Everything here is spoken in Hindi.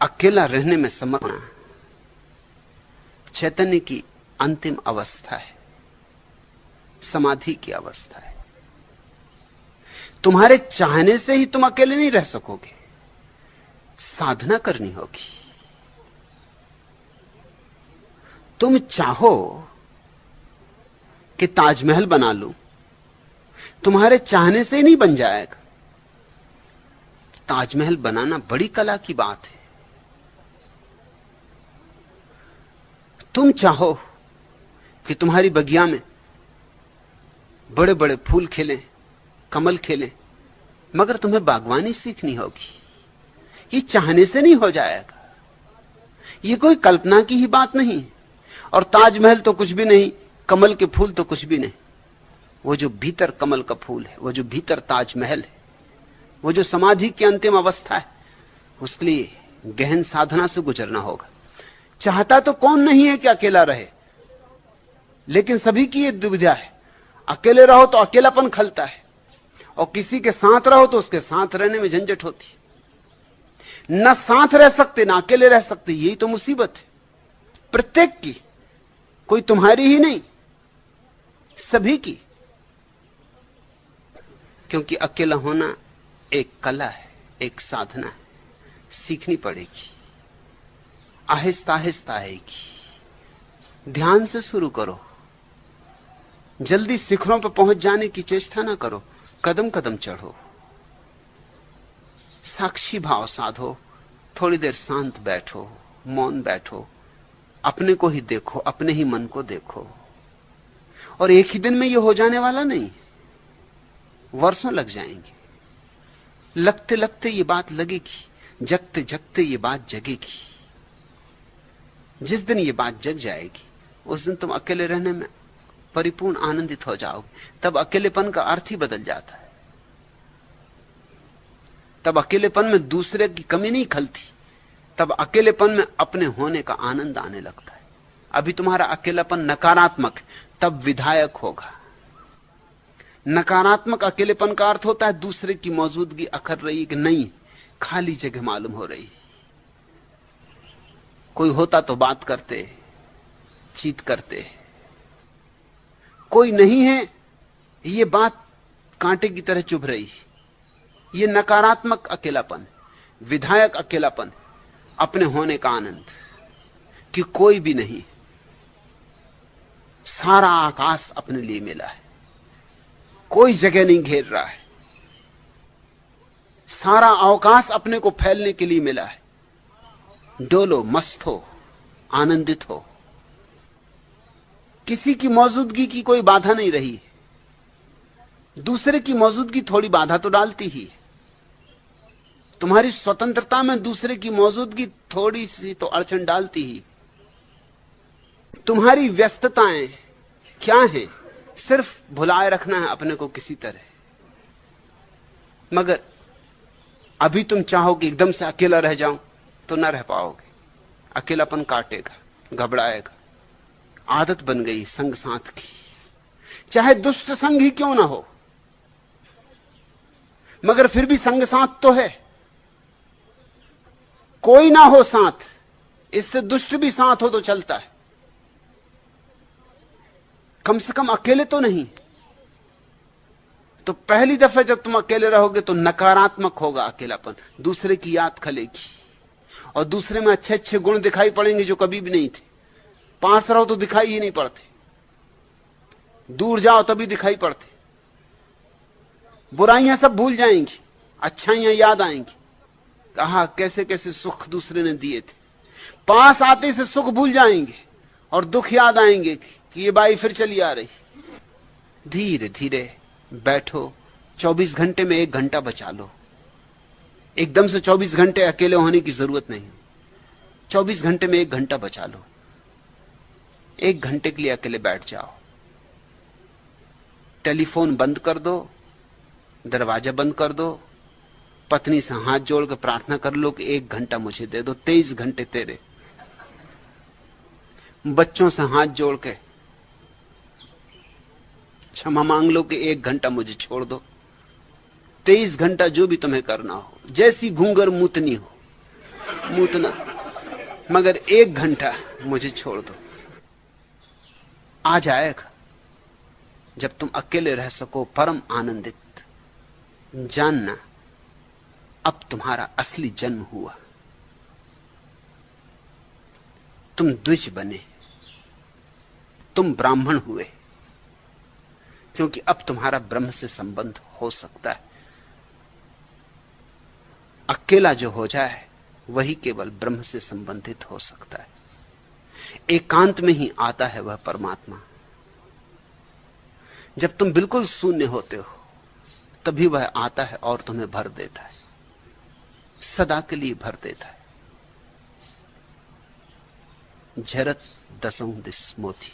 अकेला रहने में समर्पण चैतन्य की अंतिम अवस्था है, समाधि की अवस्था है। तुम्हारे चाहने से ही तुम अकेले नहीं रह सकोगे, साधना करनी होगी। तुम चाहो कि ताजमहल बना लूं, तुम्हारे चाहने से ही नहीं बन जाएगा। ताजमहल बनाना बड़ी कला की बात है। तुम चाहो कि तुम्हारी बगिया में बड़े बड़े फूल खिलें, कमल खिलें, मगर तुम्हें बागवानी सीखनी होगी। ये चाहने से नहीं हो जाएगा, ये कोई कल्पना की ही बात नहीं। और ताजमहल तो कुछ भी नहीं, कमल के फूल तो कुछ भी नहीं। वो जो भीतर कमल का फूल है, वो जो भीतर ताजमहल है, वो जो समाधि की अंतिम अवस्था है, उसके लिए गहन साधना से गुजरना होगा। चाहता तो कौन नहीं है कि अकेला रहे, लेकिन सभी की ये दुविधा है। अकेले रहो तो अकेलापन खलता है, और किसी के साथ रहो तो उसके साथ रहने में झंझट होती है। न साथ रह सकते ना अकेले रह सकते, यही तो मुसीबत है प्रत्येक की। कोई तुम्हारी ही नहीं, सभी की। क्योंकि अकेला होना एक कला है, एक साधना है, सीखनी पड़ेगी, आहिस्ता आहिस्ता आएगी। ध्यान से शुरू करो, जल्दी शिखरों पर पहुंच जाने की चेष्टा ना करो, कदम कदम चढ़ो, साक्षी भाव साधो, थोड़ी देर शांत बैठो, मौन बैठो, अपने को ही देखो, अपने ही मन को देखो। और एक ही दिन में यह हो जाने वाला नहीं, वर्षों लग जाएंगे। लगते लगते ये बात लगेगी, जगते जगते ये बात जगेगी। जिस दिन ये बात जग जाएगी, उस दिन तुम अकेले रहने में परिपूर्ण आनंदित हो जाओगे। तब अकेलेपन का अर्थ ही बदल जाता है। तब अकेलेपन में दूसरे की कमी नहीं खलती, तब अकेलेपन में अपने होने का आनंद आने लगता है। अभी तुम्हारा अकेलापन नकारात्मक, तब विधायक होगा। नकारात्मक अकेलेपन का अर्थ होता है दूसरे की मौजूदगी अखर रही कि नहीं, खाली जगह मालूम हो रही। कोई होता तो बात करते, चीत करते, कोई नहीं है, ये बात कांटे की तरह चुभ रही। ये नकारात्मक अकेलापन। विधायक अकेलापन, अपने होने का आनंद कि कोई भी नहीं, सारा आकाश अपने लिए मिला है, कोई जगह नहीं घेर रहा है, सारा अवकाश अपने को फैलने के लिए मिला है। डोलो, मस्त हो, आनंदित हो। किसी की मौजूदगी की कोई बाधा नहीं रही। दूसरे की मौजूदगी थोड़ी बाधा तो डालती ही है। तुम्हारी स्वतंत्रता में दूसरे की मौजूदगी थोड़ी सी तो अड़चन डालती ही। तुम्हारी व्यस्तताएं क्या हैं? सिर्फ भुलाए रखना है अपने को किसी तरह। मगर अभी तुम चाहो कि एकदम से अकेला रह जाऊं तो ना रह पाओगे। अकेलापन काटेगा, घबराएगा। आदत बन गई संग साथ की, चाहे दुष्ट संग ही क्यों ना हो, मगर फिर भी संग साथ तो है। कोई ना हो साथ, इससे दुष्ट भी साथ हो तो चलता है, कम से कम अकेले तो नहीं। तो पहली दफे जब तुम अकेले रहोगे तो नकारात्मक होगा अकेलापन, दूसरे की याद खलेगी और दूसरे में अच्छे अच्छे गुण दिखाई पड़ेंगे जो कभी भी नहीं थे। पास रहो तो दिखाई ही नहीं पड़ते, दूर जाओ तभी दिखाई पड़ते। बुराइयां सब भूल जाएंगी, अच्छाइयां याद आएंगी। कहा कैसे कैसे सुख दूसरे ने दिए थे। पास आते से सुख भूल जाएंगे और दुख याद आएंगे कि ये बाई फिर चली आ रही। धीरे धीरे बैठो, 24 घंटे में 1 घंटा बचा लो। एकदम से 24 घंटे अकेले होने की जरूरत नहीं। 24 घंटे में 1 घंटा बचा लो। 1 घंटे के लिए अकेले बैठ जाओ। टेलीफोन बंद कर दो, दरवाजा बंद कर दो, पत्नी से हाथ जोड़ कर प्रार्थना कर लो कि 1 घंटा मुझे दे दो, 23 घंटे तेरे। बच्चों से हाथ जोड़ के क्षमा मांग लो कि 1 घंटा मुझे छोड़ दो। 23 घंटा जो भी तुम्हें करना हो, जैसी घूंगर मुतनी हो मूतना, मगर 1 घंटा मुझे छोड़ दो। आ जाएगा जब तुम अकेले रह सको परम आनंदित। जानना अब तुम्हारा असली जन्म हुआ। तुम द्विज बने, तुम ब्राह्मण हुए, क्योंकि अब तुम्हारा ब्रह्म से संबंध हो सकता है। अकेला जो हो जाए वही केवल ब्रह्म से संबंधित हो सकता है। एकांत में ही आता है वह परमात्मा। जब तुम बिल्कुल शून्य होते हो तभी वह आता है और तुम्हें भर देता है, सदा के लिए भर देता है। झरत दसों दिस मोती।